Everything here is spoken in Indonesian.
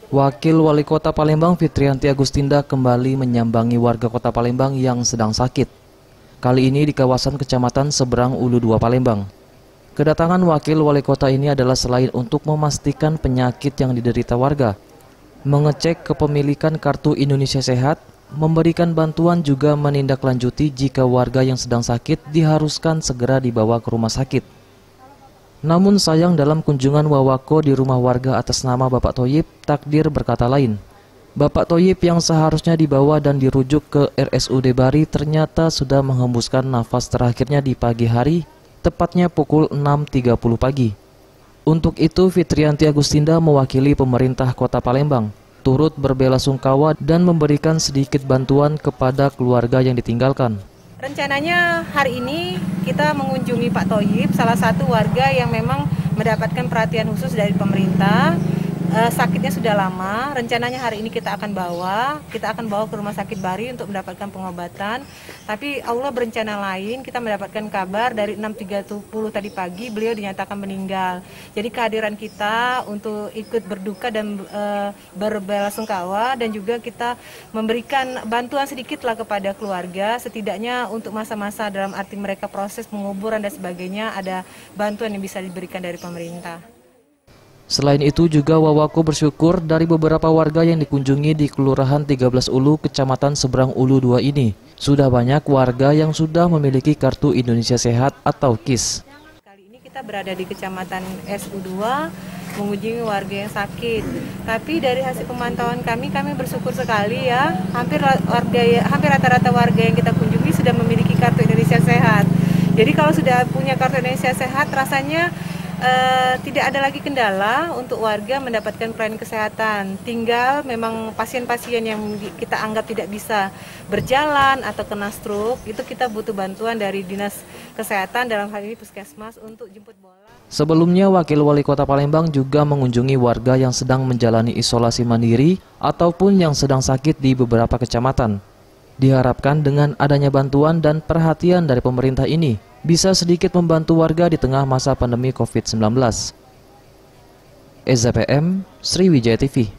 Wakil Wali Kota Palembang Fitriyanti Agustinda kembali menyambangi warga Kota Palembang yang sedang sakit. Kali ini di kawasan Kecamatan Seberang Ulu 2 Palembang. Kedatangan Wakil Wali Kota ini adalah selain untuk memastikan penyakit yang diderita warga, mengecek kepemilikan Kartu Indonesia Sehat, memberikan bantuan juga menindaklanjuti jika warga yang sedang sakit diharuskan segera dibawa ke rumah sakit. Namun sayang dalam kunjungan Wawako di rumah warga atas nama Bapak Thoyib, takdir berkata lain. Bapak Thoyib yang seharusnya dibawa dan dirujuk ke RSUD Bari ternyata sudah menghembuskan nafas terakhirnya di pagi hari, tepatnya pukul 6.30 pagi. Untuk itu Fitriyanti Agustinda mewakili pemerintah Kota Palembang, turut berbelasungkawa dan memberikan sedikit bantuan kepada keluarga yang ditinggalkan. Rencananya hari ini kita mengunjungi Pak Thoyib, salah satu warga yang memang mendapatkan perhatian khusus dari pemerintah. Sakitnya sudah lama, rencananya hari ini kita akan bawa ke Rumah Sakit Bari untuk mendapatkan pengobatan. Tapi Allah berencana lain, kita mendapatkan kabar dari 6.30 tadi pagi beliau dinyatakan meninggal. Jadi kehadiran kita untuk ikut berduka dan berbelasungkawa dan juga kita memberikan bantuan sedikitlah kepada keluarga, setidaknya untuk masa-masa dalam arti mereka proses penguburan dan sebagainya ada bantuan yang bisa diberikan dari pemerintah. Selain itu juga Wawako bersyukur dari beberapa warga yang dikunjungi di Kelurahan 13 Ulu, Kecamatan Seberang Ulu 2 ini. Sudah banyak warga yang sudah memiliki Kartu Indonesia Sehat atau KIS. Kali ini kita berada di Kecamatan SU2 mengunjungi warga yang sakit. Tapi dari hasil pemantauan kami bersyukur sekali ya. Hampir rata-rata warga yang kita kunjungi sudah memiliki Kartu Indonesia Sehat. Jadi kalau sudah punya Kartu Indonesia Sehat rasanya tidak ada lagi kendala untuk warga mendapatkan pelayanan kesehatan. Tinggal memang pasien-pasien yang kita anggap tidak bisa berjalan atau kena stroke, itu kita butuh bantuan dari Dinas Kesehatan, dalam hal ini Puskesmas, untuk jemput bola. Sebelumnya, Wakil Wali Kota Palembang juga mengunjungi warga yang sedang menjalani isolasi mandiri ataupun yang sedang sakit di beberapa kecamatan. Diharapkan dengan adanya bantuan dan perhatian dari pemerintah ini, bisa sedikit membantu warga di tengah masa pandemi COVID-19. EZPM, Sriwijaya TV.